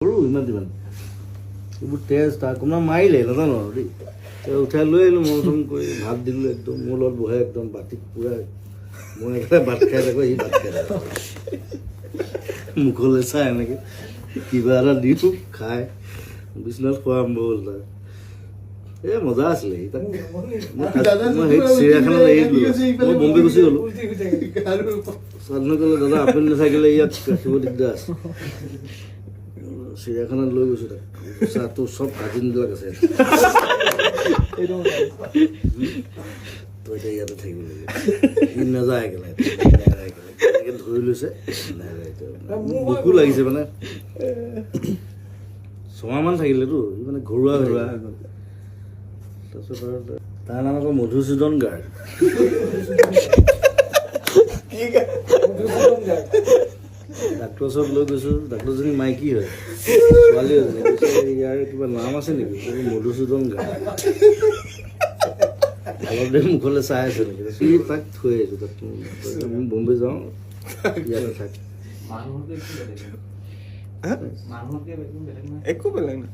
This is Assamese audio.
ইমান দিমান এইবোৰ তেজ তাৰ কোনোবা মাৰিলে নাজানো আৰু দেই উঠাই লৈ আহিলোঁ মন চন কৰি ভাত দিলোঁ একদম মোৰ লগত বহে একদম বাতিত পূৰা মই একেবাৰে ভাত খাই থাকোঁ সি ভাত খাই থাকোঁ মুখলৈ চাই এনেকৈ কিবা এটা দিওঁ খাই বিচনাত খোৱা আৰম্ভ হ'ল তাৰ এই মজা আছিলে সি তাক মই সেই চিৰিয়াখানাত এৰি দিলোঁ মই বম্বে গুচি গ'লোঁ স্বাধীন ক'লে দাদা আপুনি নাথাকিলে ইয়াত ৰাখিব দিগদাৰ আছে চিৰিয়াখানাত লৈ গৈছোঁ তাক তোৰ চব কাজিনবিলাক আছে তই এতিয়া ইয়াতে থাকিব লাগে সি নাযায় একেবাৰে এনেকৈ ধৰি লৈছে বুকু লাগিছে মানে 6 মাহমান থাকিলেতো সি মানে ঘৰুৱা হৈ গ'ল তাৰপিছত আৰু তাৰ নাম আকৌ মধুসূদন গাৰ্গ ডাক্তৰ ওচৰত লৈ গৈছোঁ ডাক্তৰজনী মাইকী হয় ছোৱালী এজনী কৈছে ইয়াৰ কিবা নাম আছে নেকি মধুসূদন গাৰ্গ অলপ দেৰি মুখলৈ চাই আছে নেকি সি তাক থৈ আহিছোঁ তাক আমি বম্বে যাওঁ ইয়াতে থাক একো বেলেগ নাই